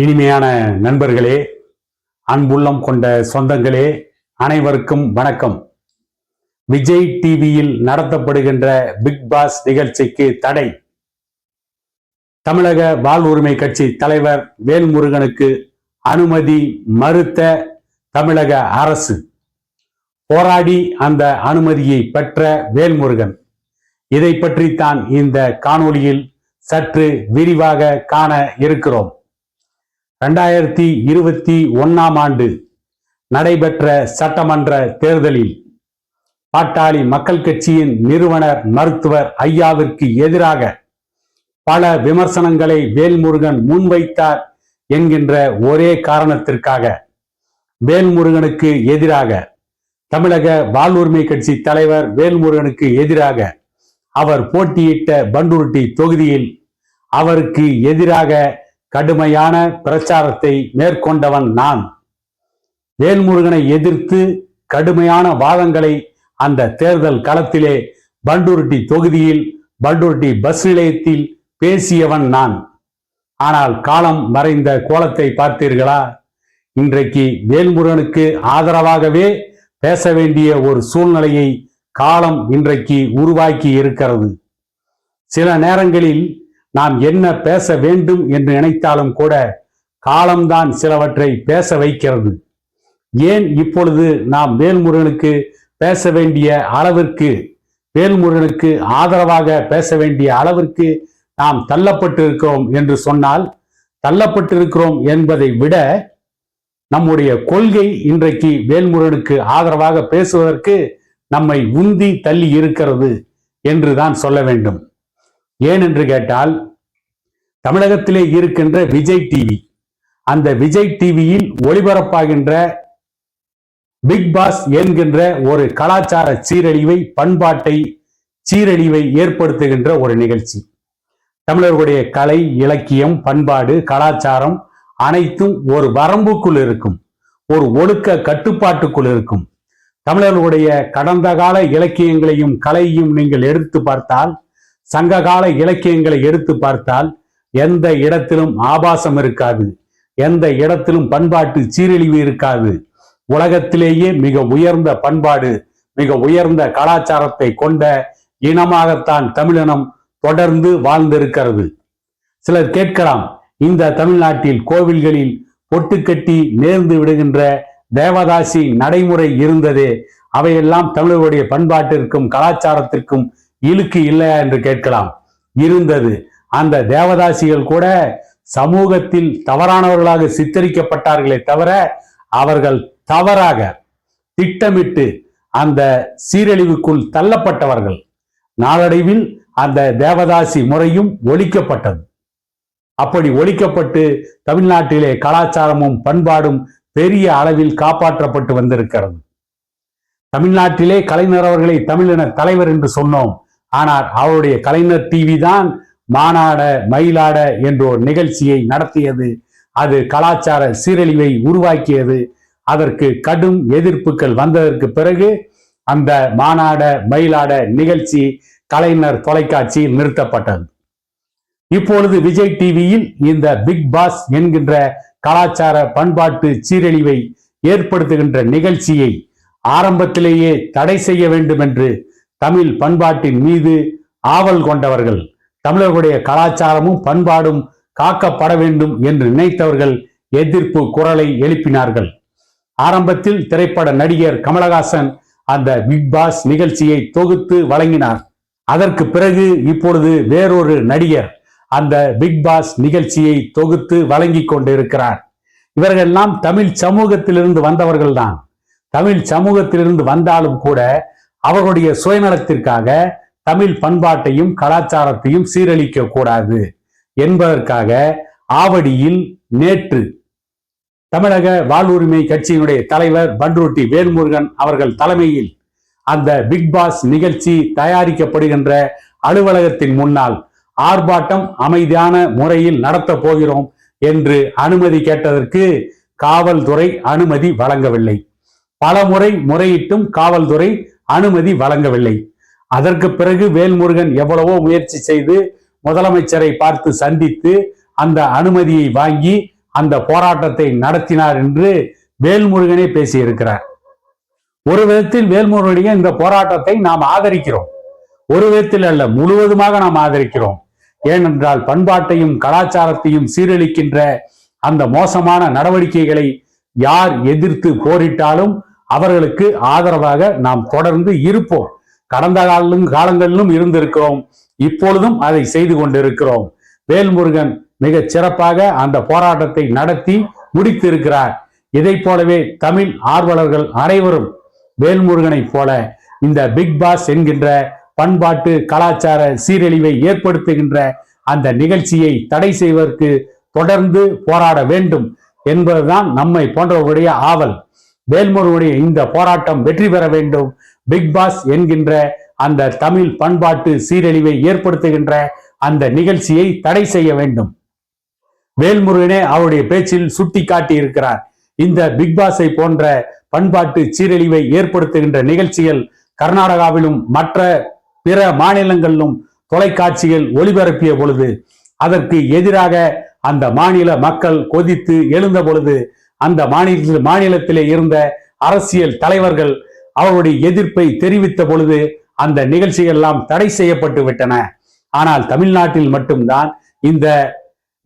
இனிமையான நண்பர்களே, அன்புள்ளம் கொண்ட சொந்தங்களே, அனைவருக்கும் வணக்கம். விஜய் டிவியில் நடத்தப்படுகின்ற பிக் பாஸ் நிகழ்ச்சிக்கு தடை. தமிழக வாழ்வுரிமை கட்சி தலைவர் வேல்முருகனுக்கு அனுமதி மறுத்த தமிழக அரசு. போராடி அந்த அனுமதியை பெற்ற வேல்முருகன். இதை பற்றித்தான் இந்த காணொளியில் சற்று விரிவாக காண இருக்கிறோம். 2021 ஆண்டு நடைபெற்ற சட்டமன்ற தேர்தலில் பாட்டாளி மக்கள் கட்சியின் நிறுவனர் மருத்துவர் ஐயாவிற்கு எதிராக பல விமர்சனங்களை வேல்முருகன் முன்வைத்தார் என்கின்ற ஒரே காரணத்திற்காக வேல்முருகனுக்கு எதிராக, தமிழக வாழ்வுரிமை கட்சி தலைவர் வேல்முருகனுக்கு எதிராக அவர் போட்டியிட்ட பண்டூருட்டி தொகுதியில் அவருக்கு எதிராக கடுமையான பிரச்சாரத்தை மேற்கொண்டவன் நான். வேல்முருகனை எதிர்த்து கடுமையான வாதங்களை அந்த தேர்தல் களத்திலே பண்டூருட்டி தொகுதியில் பண்டூருட்டி பஸ் நிலையத்தில் பேசியவன் நான். ஆனால் காலம் மறைந்த கோலத்தை பார்த்தீர்களா? இன்றைக்கு வேல்முருகனுக்கு ஆதரவாகவே பேச வேண்டிய ஒரு சூழ்நிலையை காலம் இன்றைக்கு உருவாக்கி இருக்கிறது. சில நேரங்களில் நாம் என்ன பேச வேண்டும் என்று நினைத்தாலும் கூட காலம்தான் சிலவற்றை பேச வைக்கிறது. ஏன் இப்பொழுது நாம் வேல்முருகனுக்கு பேச வேண்டிய அளவிற்கு, வேல்முருகனுக்கு ஆதரவாக பேச வேண்டிய அளவிற்கு நாம் தள்ளப்பட்டிருக்கிறோம் என்று சொன்னால், தள்ளப்பட்டிருக்கிறோம் என்பதை விட நம்முடைய கொள்கை இன்றைக்கு வேல்முருகனுக்கு ஆதரவாக பேசுவதற்கு நம்மை உந்தி தள்ளி இருக்கிறது என்றுதான் சொல்ல வேண்டும். ஏன் என்று கேட்டால், தமிழகத்திலே இருக்கின்ற விஜய் டிவி, அந்த விஜய் டிவியில் ஒளிபரப்பாகின்ற பிக் பாஸ் என்கின்ற ஒரு கலாச்சார சீரழிவை, பண்பாட்டை சீரழிவை ஏற்படுத்துகின்ற ஒரு நிகழ்ச்சி. தமிழர்களுடைய கலை, இலக்கியம், பண்பாடு, கலாச்சாரம் அனைத்தும் ஒரு வரம்புக்குள் இருக்கும், ஒரு ஒழுக்க கட்டுப்பாட்டுக்குள் இருக்கும். தமிழர்களுடைய கடந்த கால இலக்கியங்களையும் கலையையும் நீங்கள் எடுத்து பார்த்தால், சங்ககால இலக்கியங்களை எடுத்து பார்த்தால் எந்த இடத்திலும் ஆபாசம் இருக்காது, எந்த இடத்திலும் பண்பாட்டு சீரழிவு இருக்காது. உலகத்திலேயே மிக உயர்ந்த பண்பாடு, மிக உயர்ந்த கலாச்சாரத்தை கொண்ட இனமாகத்தான் தமிழினம் தொடர்ந்து வாழ்ந்திருக்கிறது. சிலர் கேட்கலாம், இந்த தமிழ்நாட்டில் கோவில்களில் பொட்டுக்கட்டி நேர்ந்து விடுகின்ற தேவதாசி நடைமுறை இருந்ததே, அவையெல்லாம் தமிழர்களுடைய பண்பாட்டிற்கும் கலாச்சாரத்திற்கும் இழுக்கு இல்லையா என்று கேட்கலாம். இருந்தது. அந்த தேவதாசிகள் கூட சமூகத்தில் தவறானவர்களாக சித்தரிக்கப்பட்டார்களே தவிர, அவர்கள் தவறாக திட்டமிட்டு அந்த சீரழிவுக்குள் தள்ளப்பட்டவர்கள். நாளடைவில் அந்த தேவதாசி முறையும் ஒழிக்கப்பட்டது. அப்படி ஒழிக்கப்பட்டு தமிழ்நாட்டிலே கலாச்சாரமும் பண்பாடும் பெரிய அளவில் காப்பாற்றப்பட்டு வந்திருக்கிறது. தமிழ்நாட்டிலே கலைஞர் அவர்களை தமிழின தலைவர் என்று சொன்னோம். ஆனால் அவருடைய கலைஞர் டிவி தான் மானாட மயிலாட என்ற ஒரு நிகழ்ச்சியை நடத்தியது. அது கலாச்சார சீரழிவை உருவாக்கியது. அதற்கு கடும் எதிர்ப்புகள் வந்ததற்கு பிறகு அந்த மானாட மயிலாட நிகழ்ச்சி கலைஞர் தொலைக்காட்சியில் நிறுத்தப்பட்டது. இப்பொழுது விஜய் டிவியில் இந்த பிக் பாஸ் என்கின்ற கலாச்சார பண்பாட்டு சீரழிவை ஏற்படுத்துகின்ற நிகழ்ச்சியை ஆரம்பத்திலேயே தடை செய்ய வேண்டும் என்று தமிழ் பண்பாட்டின் மீது ஆவல் கொண்டவர்கள், தமிழர்களுடைய கலாச்சாரமும் பண்பாடும் காக்கப்பட வேண்டும் என்று நினைத்தவர்கள் எதிர்ப்பு குரலை எழுப்பினார்கள். ஆரம்பத்தில் திரைப்பட நடிகர் கமலஹாசன் அந்த பிக் பாஸ் நிகழ்ச்சியை தொகுத்து வழங்கினார். அதற்கு பிறகு இப்பொழுது வேறொரு நடிகர் அந்த பிக் பாஸ் நிகழ்ச்சியை தொகுத்து வழங்கி கொண்டிருக்கிறார். இவர்களெல்லாம் தமிழ் சமூகத்திலிருந்து வந்தவர்கள்தான். தமிழ் சமூகத்திலிருந்து வந்தாலும் கூட அவர்களுடைய சுயநலத்திற்காக தமிழ் பண்பாட்டையும் கலாச்சாரத்தையும் சீரழிக்க கூடாது என்பதற்காக ஆவடியில் நேற்று தமிழக வாழ்வுரிமை கட்சியினுடைய தலைவர் பண்டூருட்டி வேல்முருகன் அவர்கள் தலைமையில் அந்த பிக் பாஸ் நிகழ்ச்சி தயாரிக்கப்படுகின்ற அலுவலகத்தின் முன்னால் ஆர்ப்பாட்டம் அமைதியான முறையில் நடத்த போகிறோம் என்று அனுமதி கேட்டதற்கு காவல்துறை அனுமதி வழங்கவில்லை. பல முறை முறையிட்டும் காவல்துறை அனுமதி வழங்கவில்லை. அதற்கு பிறகு வேல்முருகன் எவ்வளவோ முயற்சி செய்து முதலமைச்சரை பார்த்து சந்தித்து அந்த அனுமதியை வாங்கி அந்த போராட்டத்தை நடத்தினார் என்று வேல்முருகனே பேசியிருக்கிறார். ஒரு விதத்தில் வேல்முருகனுடைய இந்த போராட்டத்தை நாம் ஆதரிக்கிறோம். ஒரு விதத்தில் அல்ல, முழுவதுமாக நாம் ஆதரிக்கிறோம். ஏனென்றால் பண்பாட்டையும் கலாச்சாரத்தையும் சீரழிக்கின்ற அந்த மோசமான நடவடிக்கைகளை யார் எதிர்த்து போரிட்டாலும் அவர்களுக்கு ஆதரவாக நாம் தொடர்ந்து இருப்போம். கடந்த காலங்களிலும் இருந்திருக்கிறோம், இப்பொழுதும் அதை செய்து கொண்டிருக்கிறோம். வேல்முருகன் மிக சிறப்பாக அந்த போராட்டத்தை நடத்தி முடித்திருக்கிறார். இதை போலவே தமிழ் ஆர்வலர்கள் அனைவரும் வேல்முருகனை போல இந்த பிக் பாஸ் என்கின்ற பண்பாட்டு கலாச்சார சீரழிவை ஏற்படுத்துகின்ற அந்த நிகழ்ச்சியை தடை செய்வதற்கு தொடர்ந்து போராட வேண்டும் என்பதுதான் நம்மை போன்றவர்களுடைய ஆவல். வேல்முருகனுடைய இந்த போராட்டம் வெற்றி பெற வேண்டும். பிக் பாஸ் என்கின்ற அந்த தமிழ் பண்பாட்டு சீரழிவை ஏற்படுத்துகின்ற அந்த நிகழ்ச்சியை தடை செய்ய வேண்டும். வேல்முருகனே அவருடைய பேச்சில் சுட்டி காட்டி இருக்கிறார். இந்த பிக் பாஸை போன்ற பண்பாட்டு சீரழிவை ஏற்படுத்துகின்ற நிகழ்ச்சிகள் கர்நாடகாவிலும் மற்ற பிற மாநிலங்களிலும் தொலைக்காட்சிகள் ஒளிபரப்பிய பொழுது அதற்கு எதிராக அந்த மாநில மக்கள் கொதித்து எழுந்த பொழுது அந்த மாநிலத்திலே இருந்த அரசியல் தலைவர்கள் அவருடைய எதிர்ப்பை தெரிவித்த பொழுது அந்த நிகழ்ச்சிகள் எல்லாம் தடை செய்யப்பட்டு விட்டன. ஆனால் தமிழ்நாட்டில் மட்டும்தான் இந்த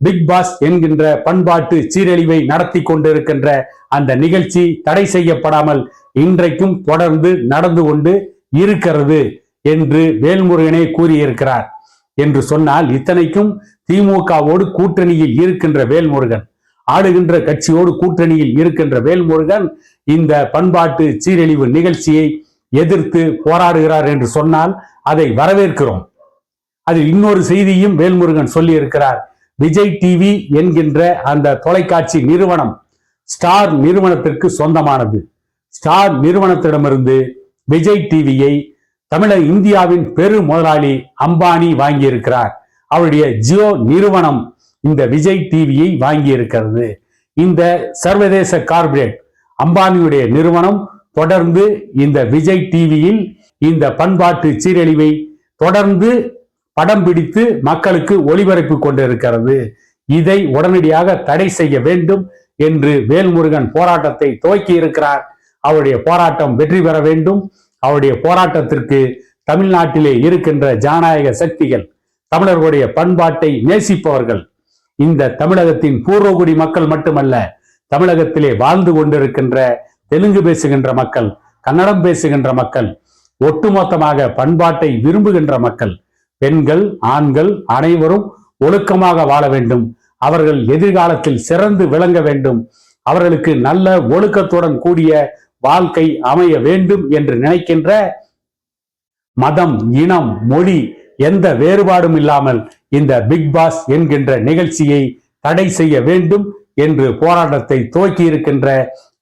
பிக் பாஸ் என்கின்ற பண்பாட்டு சீரழிவை நடத்தி கொண்டிருக்கின்ற அந்த நிகழ்ச்சி தடை செய்யப்படாமல் இன்றைக்கும் தொடர்ந்து நடந்து கொண்டு இருக்கிறது என்று வேல்முருகனே கூறியிருக்கிறார். என்று சொன்னால் இத்தனைக்கும் திமுகவோடு கூட்டணியில் இருக்கின்ற வேல்முருகன், ஆளுகின்ற கட்சியோடு கூட்டணியில் இருக்கின்ற வேல்முருகன் இந்த பண்பாட்டு சீரழிவு நிகழ்ச்சியை எதிர்த்து போராடுகிறார் என்று சொன்னால் அதை வரவேற்கிறோம். அதில் இன்னொரு செய்தியும் வேல்முருகன் சொல்லி இருக்கிறார். விஜய் டிவி என்கின்ற அந்த தொலைக்காட்சி நிறுவனம் ஸ்டார் நிறுவனத்திற்கு சொந்தமானது. ஸ்டார் நிறுவனத்திடமிருந்து விஜய் டிவியை இந்தியாவின் பெரு முதலாளி அம்பானி வாங்கியிருக்கிறார். அவருடைய ஜியோ நிறுவனம் இந்த விஜய் டிவியை வாங்கி இருக்கிறது. இந்த சர்வதேச கார்ப்பரேட் அம்பானியுடைய நிறுவனம் தொடர்ந்து இந்த விஜய் டிவியில் இந்த பண்பாட்டு சீரழிவை தொடர்ந்து படம் பிடித்து மக்களுக்கு ஒளிபரப்பி கொண்டிருக்கிறது. இதை உடனடியாக தடை செய்ய வேண்டும் என்று வேல்முருகன் போராட்டத்தை துவக்கி இருக்கிறார். அவருடைய போராட்டம் வெற்றி பெற வேண்டும். அவருடைய போராட்டத்திற்கு தமிழ்நாட்டிலே இருக்கின்ற ஜனநாயக சக்திகள், தமிழர்களுடைய பண்பாட்டை நேசிப்பவர்கள், இந்த தமிழகத்தின் பூர்வகுடி மக்கள் மட்டுமல்ல, தமிழகத்திலே வாழ்ந்து கொண்டிருக்கின்ற தெலுங்கு பேசுகின்ற மக்கள், கன்னடம் பேசுகின்ற மக்கள், ஒட்டுமொத்தமாக பண்பாட்டை விரும்புகின்ற மக்கள், பெண்கள் ஆண்கள் அனைவரும் ஒழுக்கமாக வாழ வேண்டும். அவர்கள் எதிர்காலத்தில் சிறந்து விளங்க வேண்டும். அவர்களுக்கு நல்ல ஒழுக்கத்துடன் கூடிய வாழ்க்கை அமைய வேண்டும் என்று நினைக்கின்ற மதம், இனம், மொழி எந்த வேறுபாடும் இல்லாமல் இந்த பிக் பாஸ் என்கின்ற நிகழ்ச்சியை தடை செய்ய வேண்டும் என்று போராட்டத்தை துவக்கி இருக்கின்ற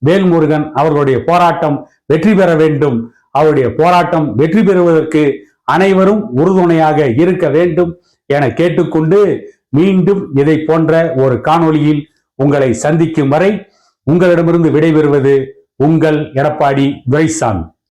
வேல்முருகன் அவர்களுடைய போராட்டம் வெற்றி பெற வேண்டும். அவருடைய போராட்டம் வெற்றி பெறுவதற்கு அனைவரும் உறுதுணையாக இருக்க வேண்டும் என கேட்டுக்கொண்டு மீண்டும் இதை போன்ற ஒரு காணொளியில் உங்களை சந்திக்கும் வரை உங்களிடமிருந்து விடைபெறுவது உங்கள் எடப்பாடி துரைசாமி.